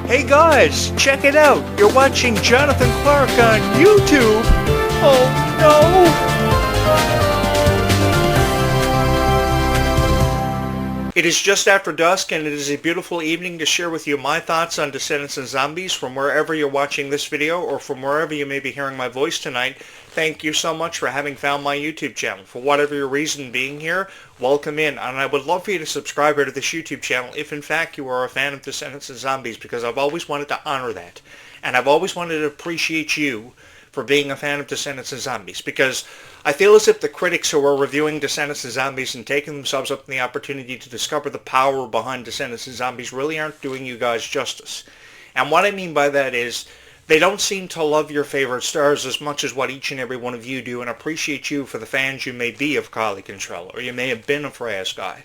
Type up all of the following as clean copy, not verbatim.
Hey guys, check it out. You're watching Jonathan Clarke on YouTube. Oh no! It is just after dusk and it is a beautiful evening to share with you my thoughts on Descendants and Zombies from wherever you're watching this video or from wherever you may be hearing my voice tonight. Thank you so much for having found my YouTube channel. For whatever your reason being here, welcome in. And I would love for you to subscribe here to this YouTube channel if in fact you are a fan of Descendants and Zombies, because I've always wanted to honor that. And I've always wanted to appreciate you for being a fan of Descendants and Zombies, because I feel as if the critics who are reviewing Descendants and Zombies and taking themselves up in the opportunity to discover the power behind Descendants and Zombies really aren't doing you guys justice. And what I mean by that is, they don't seem to love your favorite stars as much as what each and every one of you do, and appreciate you for the fans you may be of Clarke, or you may have been of Freya, Skye.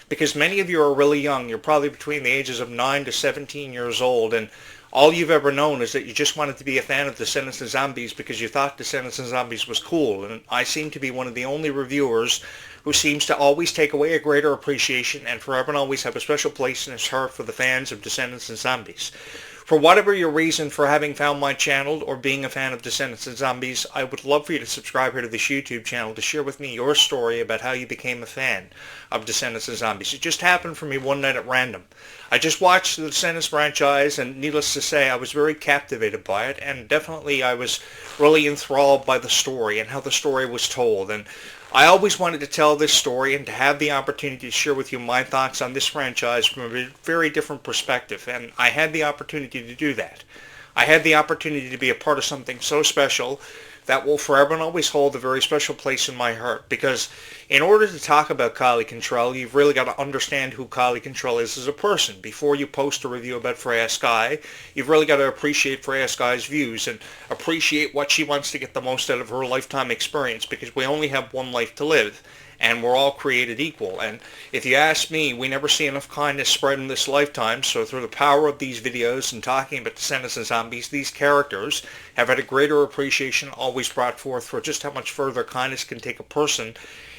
Because many of you are really young. You're probably between the ages of 9 to 17 years old, and all you've ever known is that you just wanted to be a fan of Descendants and Zombies because you thought Descendants and Zombies was cool. And I seem to be one of the only reviewers who seems to always take away a greater appreciation and forever and always have a special place in his heart for the fans of Descendants and Zombies. For whatever your reason for having found my channel or being a fan of Descendants and Zombies, I would love for you to subscribe here to this YouTube channel to share with me your story about how you became a fan of Descendants and Zombies. It just happened for me one night at random. I just watched the Descendants franchise, and needless to say, I was very captivated by it, and definitely I was really enthralled by the story and how the story was told. And I always wanted to tell this story and to have the opportunity to share with you my thoughts on this franchise from a very different perspective, and I had the opportunity to do that. I had the opportunity to be a part of something so special that will forever and always hold a very special place in my heart, because in order to talk about Clarke, you've really got to understand who Clarke is as a person. Before you post a review about Freya Skye, you've really got to appreciate Freya Skye's views and appreciate what she wants to get the most out of her lifetime experience, because we only have one life to live. And we're all created equal. And if you ask me, we never see enough kindness spread in this lifetime. So through the power of these videos and talking about Descendants and Zombies, these characters have had a greater appreciation always brought forth for just how much further kindness can take a person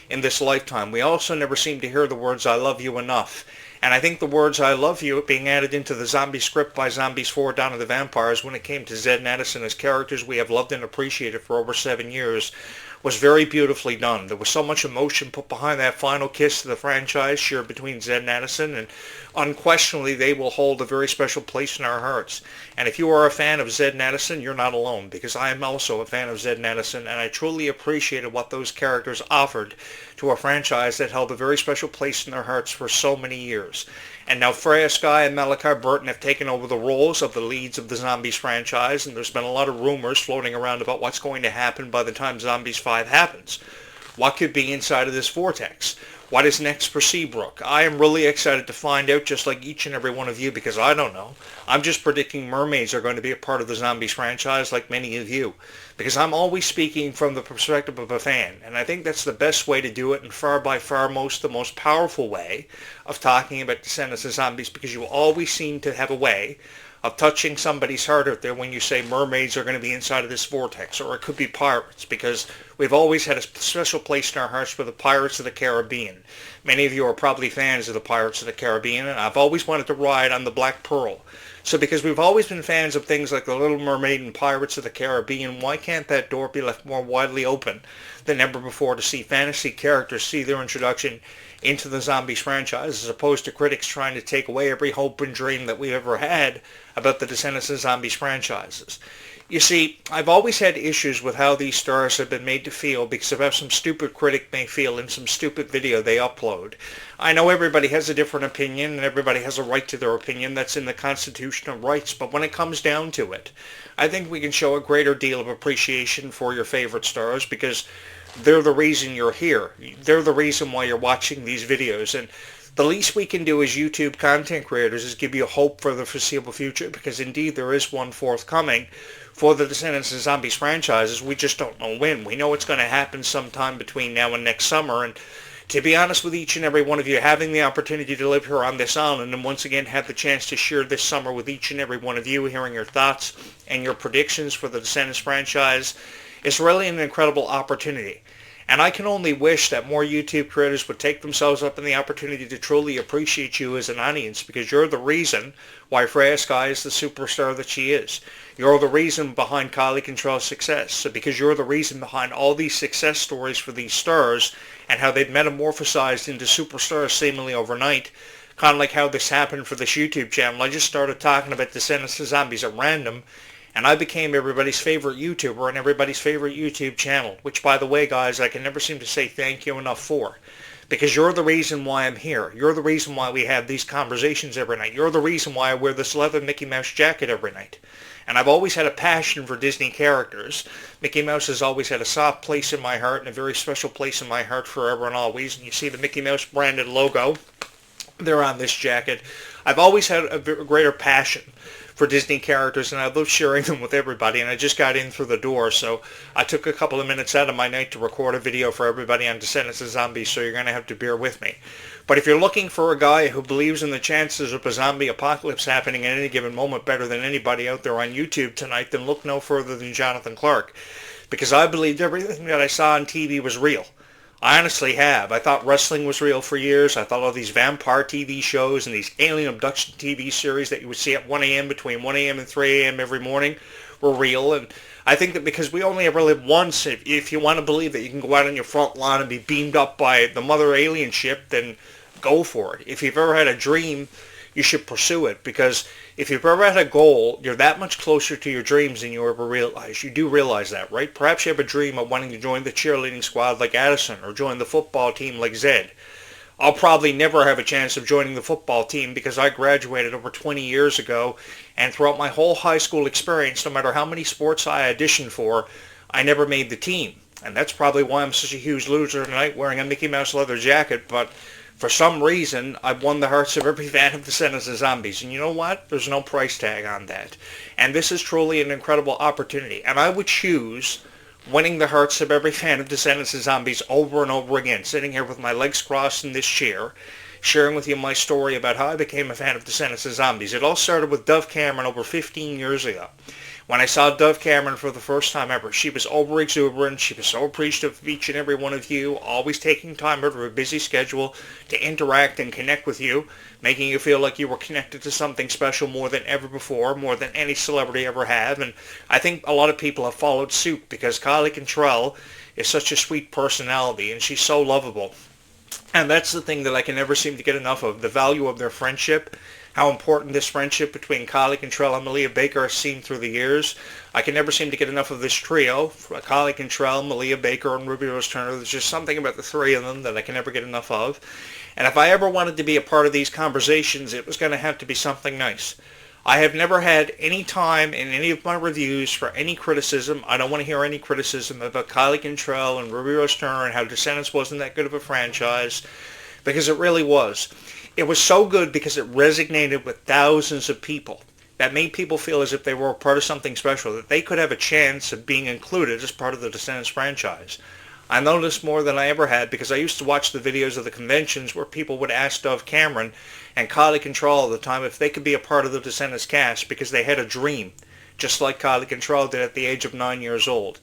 in this lifetime. We also never seem to hear the words, "I love you," enough. And I think the words "I love you" being added into the zombie script by Zombies 4 Dawn of the Vampires when it came to Zed and Addison as characters we have loved and appreciated for over 7 years was very beautifully done. There was so much emotion put behind that final kiss to the franchise shared between Zed and Addison, and unquestionably they will hold a very special place in our hearts. And if you are a fan of Zed and Addison, you're not alone, because I am also a fan of Zed and Addison, and I truly appreciated what those characters offered to a franchise that held a very special place in their hearts for so many years. And now Freya Skye and Malachi Burton have taken over the roles of the leads of the Zombies franchise, and there's been a lot of rumors floating around about what's going to happen by the time Zombies 5 happens. What could be inside of this vortex? What is next for Seabrook? I am really excited to find out, just like each and every one of you, because I don't know. I'm just predicting mermaids are going to be a part of the Zombies franchise like many of you, because I'm always speaking from the perspective of a fan, and I think that's the best way to do it, and far by far the most powerful way of talking about Descendants and Zombies, because you always seem to have a way of touching somebody's heart out there when you say mermaids are going to be inside of this vortex, or it could be pirates, because we've always had a special place in our hearts for the Pirates of the Caribbean. Many of you are probably fans of the Pirates of the Caribbean, and I've always wanted to ride on the Black Pearl. So because we've always been fans of things like The Little Mermaid and Pirates of the Caribbean, why can't that door be left more widely open than ever before to see fantasy characters see their introduction into the Zombies franchise, as opposed to critics trying to take away every hope and dream that we've ever had about the Descendants and Zombies franchises. You see, I've always had issues with how these stars have been made to feel because of how some stupid critic may feel in some stupid video they upload. I know everybody has a different opinion, and everybody has a right to their opinion. That's in the Constitution of Rights. But when it comes down to it, I think we can show a greater deal of appreciation for your favorite stars, because they're the reason you're here. They're the reason why you're watching these videos. And the least we can do as YouTube content creators is give you hope for the foreseeable future, because indeed there is one forthcoming for the Descendants and Zombies franchises. We just don't know when. We know it's going to happen sometime between now and next summer, and to be honest with each and every one of you, having the opportunity to live here on this island and once again have the chance to share this summer with each and every one of you, hearing your thoughts and your predictions for the Descendants franchise, is really an incredible opportunity. And I can only wish that more YouTube creators would take themselves up in the opportunity to truly appreciate you as an audience, because you're the reason why Freya Skye is the superstar that she is. You're the reason behind Kylie Control's success. So because you're the reason behind all these success stories for these stars and how they've metamorphosized into superstars seemingly overnight, kind of like how this happened for this YouTube channel. I just started talking about Descendants of Zombies at random, and I became everybody's favorite YouTuber and everybody's favorite YouTube channel, which, by the way, guys, I can never seem to say thank you enough for. Because you're the reason why I'm here. You're the reason why we have these conversations every night. You're the reason why I wear this leather Mickey Mouse jacket every night. And I've always had a passion for Disney characters. Mickey Mouse has always had a soft place in my heart and a very special place in my heart forever and always. And you see the Mickey Mouse branded logo there on this jacket. I've always had a greater passion for Disney characters, and I love sharing them with everybody, and I just got in through the door, so I took a couple of minutes out of my night to record a video for everybody on Descendants of Zombies, so you're going to have to bear with me. But if you're looking for a guy who believes in the chances of a zombie apocalypse happening at any given moment better than anybody out there on YouTube tonight, then look no further than Jonathan Clarke, because I believed everything that I saw on TV was real. I honestly have. I thought wrestling was real for years. I thought all these vampire TV shows and these alien abduction TV series that you would see at 1 a.m. between 1 a.m. and 3 a.m. every morning were real. And I think that because we only ever live once, if you want to believe that you can go out on your front lawn and be beamed up by the mother alien ship, then go for it. If you've ever had a dream, you should pursue it, because if you've ever had a goal, you're that much closer to your dreams than you ever realize. You do realize that, right? Perhaps you have a dream of wanting to join the cheerleading squad like Addison or join the football team like Zed. I'll probably never have a chance of joining the football team because I graduated over 20 years ago, and throughout my whole high school experience, no matter how many sports I auditioned for, I never made the team. And that's probably why I'm such a huge loser tonight wearing a Mickey Mouse leather jacket, but for some reason, I've won the hearts of every fan of Descendants of Zombies. And you know what? There's no price tag on that. And this is truly an incredible opportunity. And I would choose winning the hearts of every fan of Descendants of Zombies over and over again, sitting here with my legs crossed in this chair, sharing with you my story about how I became a fan of Descendants of Zombies. It all started with Dove Cameron over 15 years ago. When I saw Dove Cameron for the first time ever, she was over-exuberant. She was so appreciative of each and every one of you, always taking time out of her busy schedule to interact and connect with you, making you feel like you were connected to something special more than ever before, more than any celebrity ever have. And I think a lot of people have followed suit because Kylie Control is such a sweet personality, and she's so lovable. And that's the thing that I can never seem to get enough of, the value of their friendship, how important this friendship between Kylie Control and Malia Baker has seen through the years. I can never seem to get enough of this trio, Kylie Control, Malia Baker, and Ruby Rose Turner. There's just something about the three of them that I can never get enough of. And if I ever wanted to be a part of these conversations, it was going to have to be something nice. I have never had any time in any of my reviews for any criticism. I don't want to hear any criticism about Kylie Control and Ruby Rose Turner and how Descendants wasn't that good of a franchise, because it really was. It was so good because it resonated with thousands of people. That made people feel as if they were a part of something special, that they could have a chance of being included as part of the Descendants franchise. I know this more than I ever had because I used to watch the videos of the conventions where people would ask Dove Cameron and Kylie Control all the time if they could be a part of the Descendants cast because they had a dream, just like Kylie Control did at the age of 9 years old.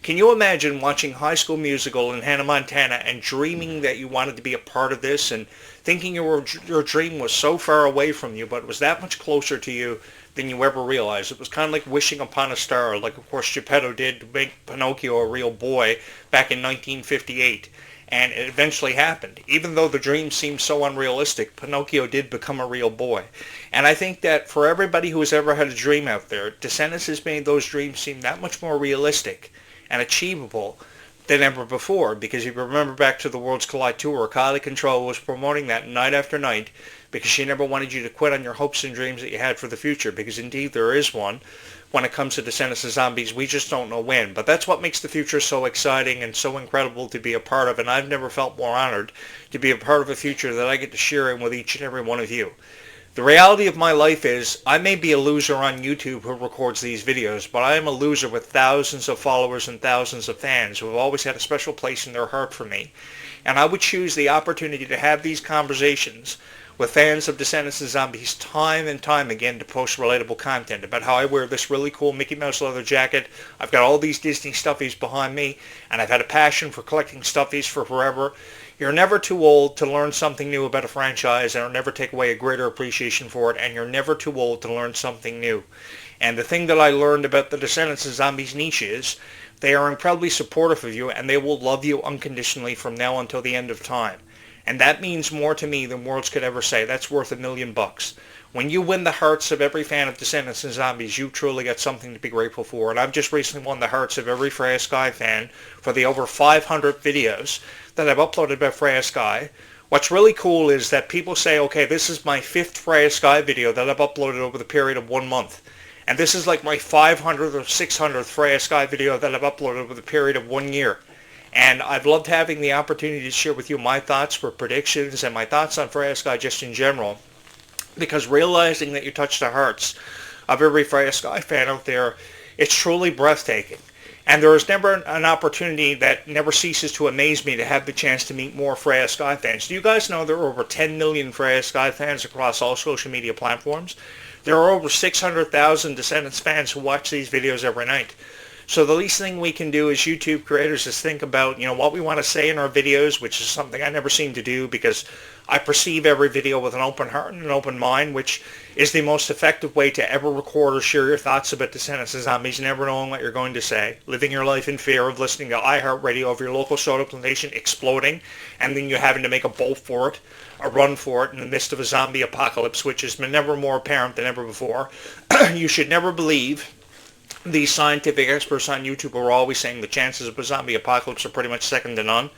Can you imagine watching High School Musical in Hannah, Montana and dreaming that you wanted to be a part of this and thinking your dream was so far away from you, but it was that much closer to you than you ever realized? It was kind of like wishing upon a star, like of course Geppetto did to make Pinocchio a real boy back in 1958. And it eventually happened. Even though the dream seemed so unrealistic, Pinocchio did become a real boy. And I think that for everybody who has ever had a dream out there, Descendants has made those dreams seem that much more realistic and achievable than ever before, because you remember back to the Worlds Collide Tour, Kylie Control was promoting that night after night because she never wanted you to quit on your hopes and dreams that you had for the future, because indeed there is one. When it comes to Descendants of Zombies, we just don't know when. But that's what makes the future so exciting and so incredible to be a part of, and I've never felt more honored to be a part of a future that I get to share in with each and every one of you. The reality of my life is I may be a loser on YouTube who records these videos, but I am a loser with thousands of followers and thousands of fans who have always had a special place in their heart for me. And I would choose the opportunity to have these conversations with fans of Descendants and Zombies time and time again to post relatable content about how I wear this really cool Mickey Mouse leather jacket. I've got all these Disney stuffies behind me, and I've had a passion for collecting stuffies for forever. You're never too old to learn something new about a franchise, and it'll never take away a greater appreciation for it, and you're never too old to learn something new. And the thing that I learned about the Descendants and Zombies niche is they are incredibly supportive of you, and they will love you unconditionally from now until the end of time. And that means more to me than words could ever say. That's worth $1 million. When you win the hearts of every fan of Descendants and Zombies, you truly got something to be grateful for. And I've just recently won the hearts of every Freya Skye fan for the over 500 videos that I've uploaded about Freya Skye. What's really cool is that people say, okay, this is my 5th Freya Skye video that I've uploaded over the period of 1 month. And this is like my 500th or 600th Freya Skye video that I've uploaded over the period of 1 year. And I've loved having the opportunity to share with you my thoughts for predictions and my thoughts on Freya Skye just in general. Because realizing that you touch the hearts of every Freya Skye fan out there, it's truly breathtaking. And there is never an opportunity that never ceases to amaze me to have the chance to meet more Freya Skye fans. Do you guys know there are over 10 million Freya Skye fans across all social media platforms? There are over 600,000 Descendants fans who watch these videos every night. So the least thing we can do as YouTube creators is think about, what we want to say in our videos, which is something I never seem to do because I perceive every video with an open heart and an open mind, which is the most effective way to ever record or share your thoughts about Descendants and Zombies, never knowing what you're going to say, living your life in fear of listening to iHeartRadio of your local startup nation exploding, and then you having to make a bolt for it, a run for it in the midst of a zombie apocalypse, which is never more apparent than ever before. You should never believe these scientific experts on YouTube are always saying the chances of a zombie apocalypse are pretty much second to none.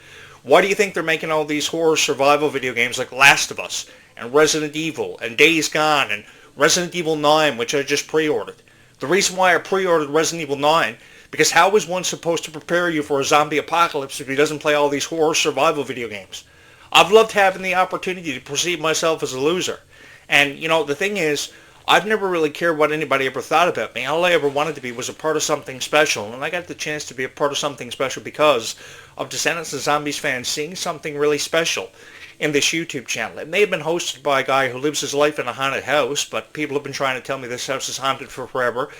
Why do you think they're making all these horror survival video games like Last of Us and Resident Evil and Days Gone and Resident Evil 9, which I just pre-ordered? The reason why I pre-ordered Resident Evil 9, because how is one supposed to prepare you for a zombie apocalypse if he doesn't play all these horror survival video games? I've loved having the opportunity to perceive myself as a loser. And, the thing is, I've never really cared what anybody ever thought about me. All I ever wanted to be was a part of something special, and I got the chance to be a part of something special because of Descendants and Zombies fans seeing something really special in this YouTube channel. It may have been hosted by a guy who lives his life in a haunted house, but people have been trying to tell me this house is haunted for forever.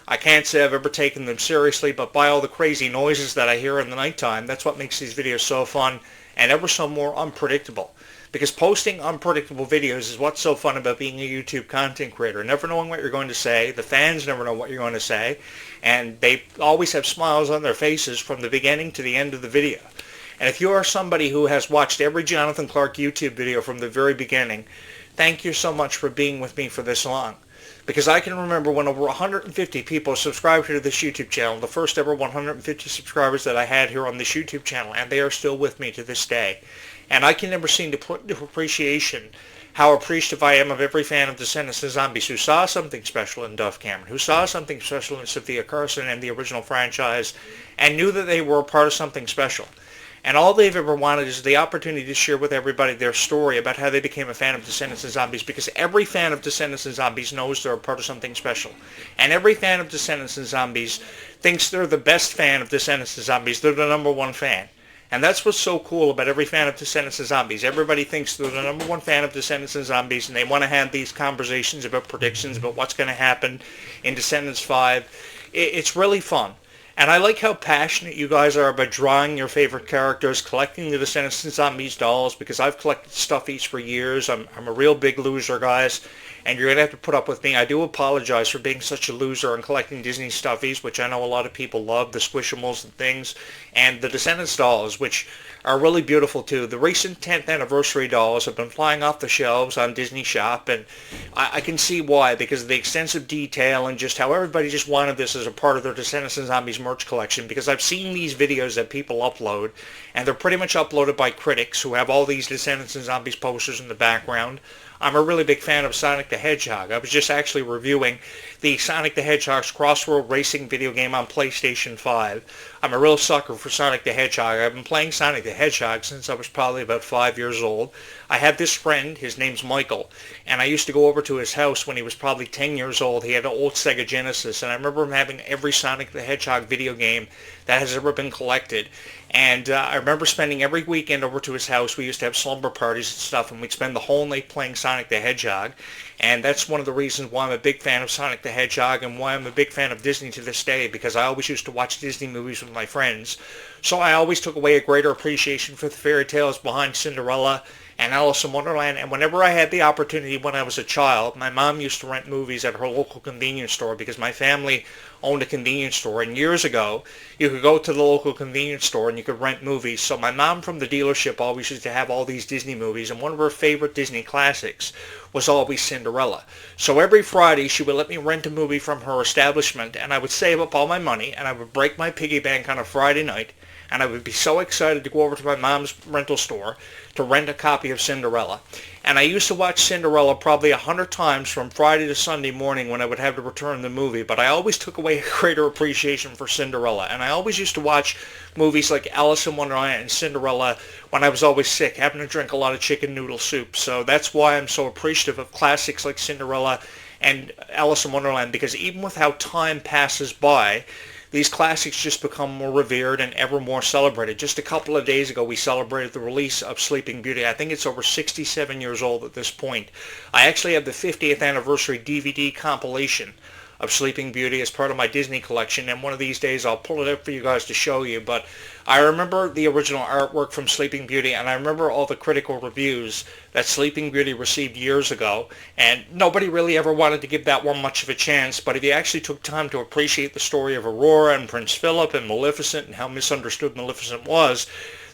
I can't say I've ever taken them seriously, but by all the crazy noises that I hear in the nighttime, that's what makes these videos so fun and ever so more unpredictable. Because posting unpredictable videos is what's so fun about being a YouTube content creator. Never knowing what you're going to say. The fans never know what you're going to say. And they always have smiles on their faces from the beginning to the end of the video. And if you are somebody who has watched every Jonathan Clarke YouTube video from the very beginning, thank you so much for being with me for this long. Because I can remember when over 150 people subscribed to this YouTube channel, the first ever 150 subscribers that I had here on this YouTube channel, and they are still with me to this day. And I can never seem to put into appreciation how appreciative I am of every fan of Descendants and Zombies who saw something special in Duff Cameron, who saw something special in Sophia Carson and the original franchise, and knew that they were a part of something special. And all they've ever wanted is the opportunity to share with everybody their story about how they became a fan of Descendants and Zombies, because every fan of Descendants and Zombies knows they're a part of something special. And every fan of Descendants and Zombies thinks they're the best fan of Descendants and Zombies. They're the number one fan. And that's what's so cool about every fan of Descendants and Zombies. Everybody thinks they're the number one fan of Descendants and Zombies, and they want to have these conversations about predictions about what's going to happen in Descendants 5. It's really fun. And I like how passionate you guys are about drawing your favorite characters, collecting the Descendants and Zombies dolls, because I've collected stuffies for years. I'm a real big loser, guys, and you're going to have to put up with me. I do apologize for being such a loser and collecting Disney stuffies, which I know a lot of people love, the Squishimals and things, and the Descendants dolls, which are really beautiful too. The recent 10th anniversary dolls have been flying off the shelves on Disney Shop, and I can see why, because of the extensive detail and just how everybody just wanted this as a part of their Descendants and Zombies merch collection, because I've seen these videos that people upload, and they're pretty much uploaded by critics who have all these Descendants and Zombies posters in the background. I'm a really big fan of Sonic the Hedgehog. I was just actually reviewing the Sonic the Hedgehog's Crossroad Racing video game on PlayStation 5. I'm a real sucker for Sonic the Hedgehog. I've been playing Sonic the Hedgehog since I was probably about 5 years old. I have this friend, his name's Michael, and I used to go over to his house when he was probably 10 years old. He had an old Sega Genesis, and I remember him having every Sonic the Hedgehog video game that has ever been collected. And I remember spending every weekend over to his house. We used to have slumber parties and stuff, and we'd spend the whole night playing Sonic the Hedgehog. And that's one of the reasons why I'm a big fan of Sonic the Hedgehog and why I'm a big fan of Disney to this day, because I always used to watch Disney movies with my friends. So I always took away a greater appreciation for the fairy tales behind Cinderella and Alice in Wonderland. And whenever I had the opportunity when I was a child, my mom used to rent movies at her local convenience store because my family owned a convenience store. And years ago, you could go to the local convenience store and you could rent movies. So my mom from the dealership always used to have all these Disney movies, and one of her favorite Disney classics was always Cinderella. So every Friday, she would let me rent a movie from her establishment, and I would save up all my money, and I would break my piggy bank on a Friday night, and I would be so excited to go over to my mom's rental store to rent a copy of Cinderella. And I used to watch Cinderella probably 100 times from Friday to Sunday morning when I would have to return the movie, but I always took away a greater appreciation for Cinderella. And I always used to watch movies like Alice in Wonderland and Cinderella when I was always sick, having to drink a lot of chicken noodle soup. So that's why I'm so appreciative of classics like Cinderella and Alice in Wonderland, because even with how time passes by, these classics just become more revered and ever more celebrated. Just a couple of days ago, we celebrated the release of Sleeping Beauty. I think it's over 67 years old at this point. I actually have the 50th anniversary DVD compilation of Sleeping Beauty as part of my Disney collection, and one of these days I'll pull it up for you guys to show you. But I remember the original artwork from Sleeping Beauty, and I remember all the critical reviews that Sleeping Beauty received years ago, and nobody really ever wanted to give that one much of a chance. But if you actually took time to appreciate the story of Aurora and Prince Philip and Maleficent and how misunderstood Maleficent was,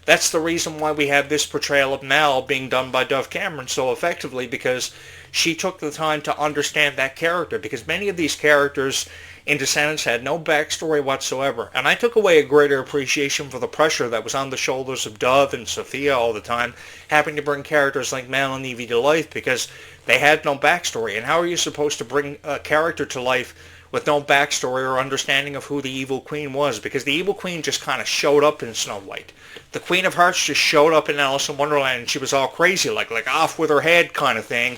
that's the reason why we have this portrayal of Mal being done by Dove Cameron so effectively, because she took the time to understand that character, because many of these characters in Descendants had no backstory whatsoever. And I took away a greater appreciation for the pressure that was on the shoulders of Dove and Sophia all the time, having to bring characters like Mal and Evie to life because they had no backstory. And how are you supposed to bring a character to life with no backstory or understanding of who the evil queen was? Because the evil queen just kind of showed up in Snow White. The Queen of Hearts just showed up in Alice in Wonderland, and she was all crazy, like off with her head kind of thing.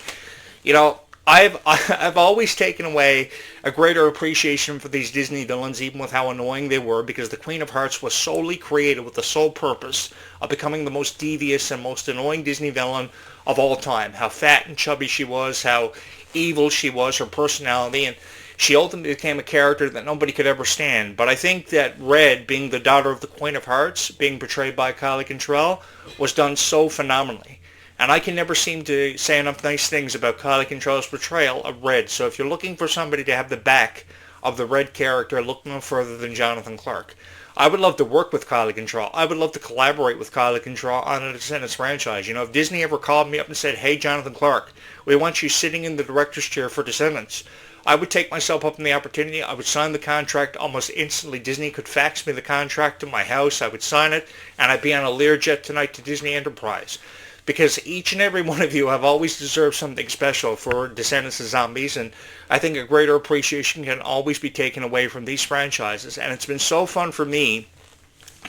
You know, I've always taken away a greater appreciation for these Disney villains, even with how annoying they were, because the Queen of Hearts was solely created with the sole purpose of becoming the most devious and most annoying Disney villain of all time. How fat and chubby she was, how evil she was, her personality, and she ultimately became a character that nobody could ever stand. But I think that Red, being the daughter of the Queen of Hearts, being portrayed by Kylie Cantrell, was done so phenomenally. And I can never seem to say enough nice things about Kylie Cantrell's portrayal of Red. So if you're looking for somebody to have the back of the Red character, look no further than Jonathan Clarke. I would love to work with Kylie Cantrell. I would love to collaborate with Kylie Cantrell on a Descendants franchise. You know, if Disney ever called me up and said, "Hey, Jonathan Clarke, we want you sitting in the director's chair for Descendants," I would take myself up on the opportunity. I would sign the contract almost instantly. Disney could fax me the contract to my house. I would sign it, and I'd be on a Learjet tonight to Disney Enterprise. Because each and every one of you have always deserved something special for Descendants of Zombies, and I think a greater appreciation can always be taken away from these franchises. And it's been so fun for me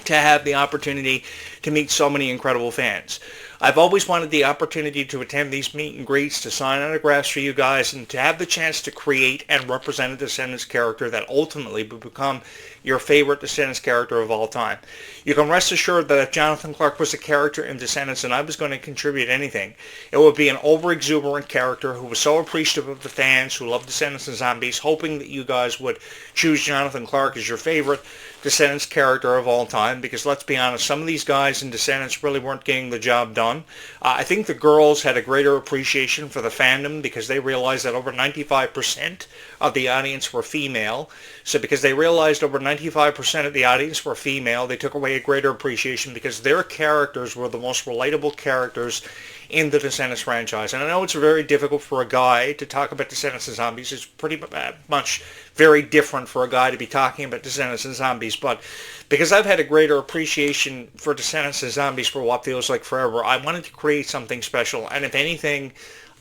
to have the opportunity to meet so many incredible fans. I've always wanted the opportunity to attend these meet and greets, to sign autographs for you guys, and to have the chance to create and represent a Descendants character that ultimately would become your favorite Descendants character of all time. You can rest assured that if Jonathan Clarke was a character in Descendants and I was going to contribute anything, it would be an over-exuberant character who was so appreciative of the fans who love Descendants and Zombies, hoping that you guys would choose Jonathan Clarke as your favorite Descendants character of all time, because let's be honest, some of these guys in Descendants really weren't getting the job done. I think the girls had a greater appreciation for the fandom because they realized that over 95% of the audience were female. So because they realized over 95% of the audience were female, they took away a greater appreciation because their characters were the most relatable characters in the Descendants franchise. And I know it's very difficult for a guy to talk about Descendants and Zombies. It's pretty much very different for a guy to be talking about Descendants and Zombies. But because I've had a greater appreciation for Descendants and Zombies for what feels like forever, I wanted to create something special. And if anything,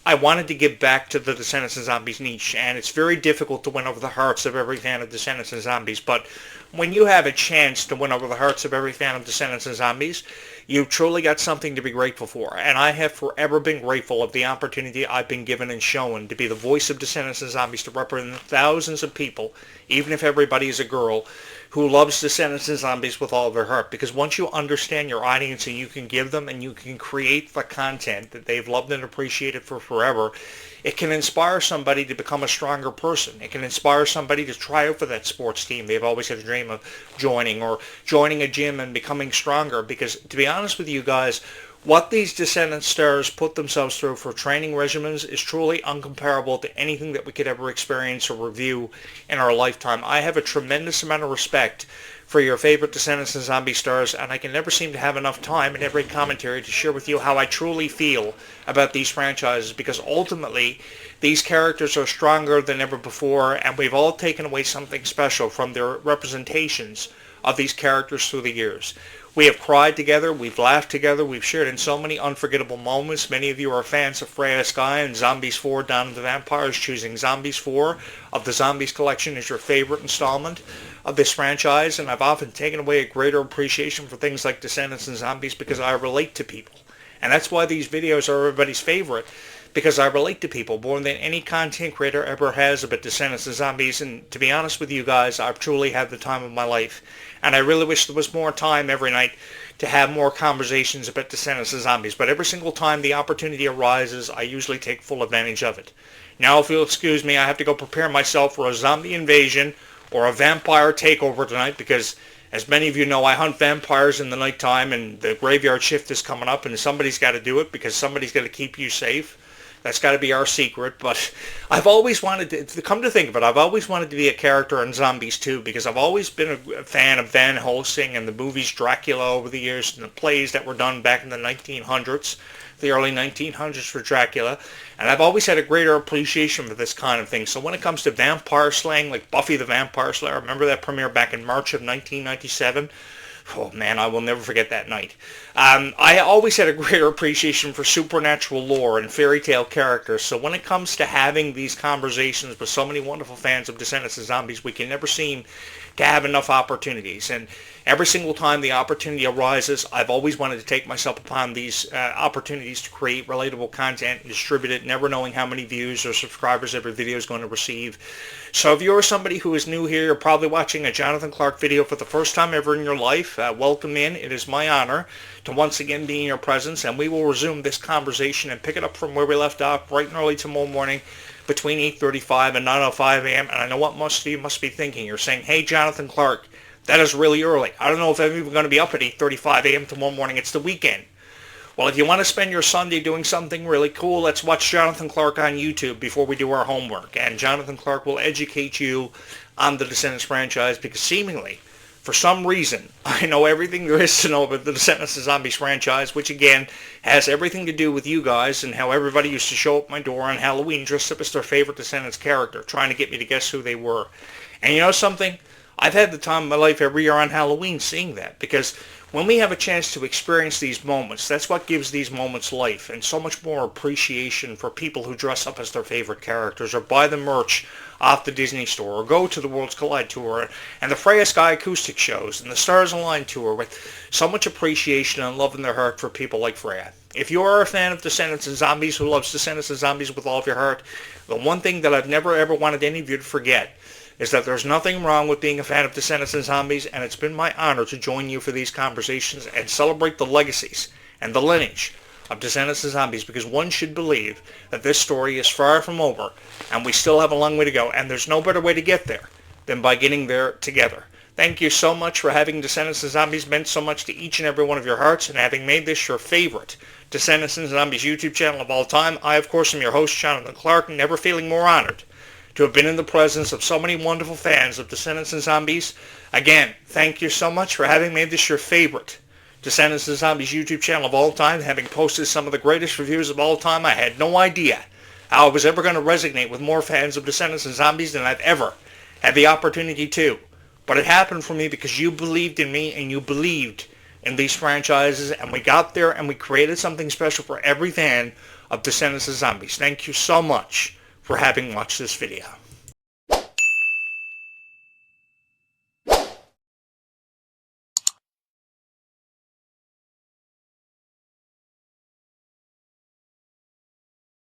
I wanted to give back to the Descendants and Zombies niche, and it's very difficult to win over the hearts of every fan of Descendants and Zombies, but when you have a chance to win over the hearts of every fan of Descendants and Zombies, you've truly got something to be grateful for, and I have forever been grateful of the opportunity I've been given and shown to be the voice of Descendants and Zombies, to represent thousands of people, even if everybody is a girl, who loves Descendants and Zombies with all of their heart. Because once you understand your audience and you can give them and you can create the content that they've loved and appreciated for forever, it can inspire somebody to become a stronger person. It can inspire somebody to try out for that sports team they've always had a dream of joining, or joining a gym and becoming stronger. Because to be honest with you guys, what these Descendants stars put themselves through for training regimens is truly uncomparable to anything that we could ever experience or review in our lifetime. I have a tremendous amount of respect for your favorite Descendants and Zombie stars, and I can never seem to have enough time in every commentary to share with you how I truly feel about these franchises, because ultimately these characters are stronger than ever before, and we've all taken away something special from their representations of these characters through the years. We have cried together, we've laughed together, we've shared in so many unforgettable moments. Many of you are fans of Freya, Skye, and Zombies 4, Dawn of the Vampires, choosing Zombies 4 of the Zombies collection as your favorite installment of this franchise, and I've often taken away a greater appreciation for things like Descendants and Zombies because I relate to people. And that's why these videos are everybody's favorite, because I relate to people more than any content creator ever has about Descendants and Zombies. And to be honest with you guys, I've truly had the time of my life. And I really wish there was more time every night to have more conversations about Descendants and Zombies. But every single time the opportunity arises, I usually take full advantage of it. Now, if you'll excuse me, I have to go prepare myself for a zombie invasion or a vampire takeover tonight, because as many of you know, I hunt vampires in the nighttime, and the graveyard shift is coming up, and somebody's got to do it because somebody's got to keep you safe. That's got to be our secret. But I've always wanted to, come to think of it, I've always wanted to be a character in Zombies 2, because I've always been a fan of Van Helsing and the movies Dracula over the years, and the plays that were done back in the 1900s, the early 1900s for Dracula. And I've always had a greater appreciation for this kind of thing. So when it comes to vampire slaying, like Buffy the Vampire Slayer, remember that premiere back in March of 1997? Oh man, I will never forget that night. I always had a greater appreciation for supernatural lore and fairy tale characters, so when it comes to having these conversations with so many wonderful fans of Descendants and Zombies, we can never seem to have enough opportunities. And every single time the opportunity arises, I've always wanted to take myself upon these opportunities to create relatable content and distribute it, never knowing how many views or subscribers every video is going to receive. So if you're somebody who is new here, you're probably watching a Jonathan Clarke video for the first time ever in your life, welcome in. It is my honor to once again be in your presence, and we will resume this conversation and pick it up from where we left off bright and early tomorrow morning between 8:35 and 9:05 a.m. And I know what most of you must be thinking. You're saying, hey, Jonathan Clarke, that is really early. I don't know if I'm even going to be up at 8:35 a.m. tomorrow morning. It's the weekend. Well, if you want to spend your Sunday doing something really cool, let's watch Jonathan Clarke on YouTube before we do our homework. And Jonathan Clarke will educate you on the Descendants franchise, because seemingly, for some reason, I know everything there is to know about the Descendants and Zombies franchise, which again has everything to do with you guys and how everybody used to show up at my door on Halloween dressed up as their favorite Descendants character, trying to get me to guess who they were. And you know something? I've had the time of my life every year on Halloween seeing that, because when we have a chance to experience these moments, that's what gives these moments life, and so much more appreciation for people who dress up as their favorite characters, or buy the merch off the Disney store, or go to the Worlds Collide tour, and the Freya Skye acoustic shows, and the Stars Align tour, with so much appreciation and love in their heart for people like Freya. If you are a fan of Descendants and Zombies who loves Descendants and Zombies with all of your heart, the one thing that I've never ever wanted any of you to forget is that there's nothing wrong with being a fan of Descendants and Zombies, and it's been my honor to join you for these conversations and celebrate the legacies and the lineage of Descendants and Zombies, because one should believe that this story is far from over, and we still have a long way to go, and there's no better way to get there than by getting there together. Thank you so much for having Descendants and Zombies meant so much to each and every one of your hearts, and having made this your favorite Descendants and Zombies YouTube channel of all time. I, of course, am your host, Jonathan Clarke, never feeling more honored to have been in the presence of so many wonderful fans of Descendants and Zombies. Again, thank you so much for having made this your favorite Descendants and Zombies YouTube channel of all time, having posted some of the greatest reviews of all time. I had no idea how I was ever going to resonate with more fans of Descendants and Zombies than I've ever had the opportunity to. But it happened for me because you believed in me, and you believed in these franchises, and we got there, and we created something special for every fan of Descendants of Zombies. Thank you so much for having watched this video.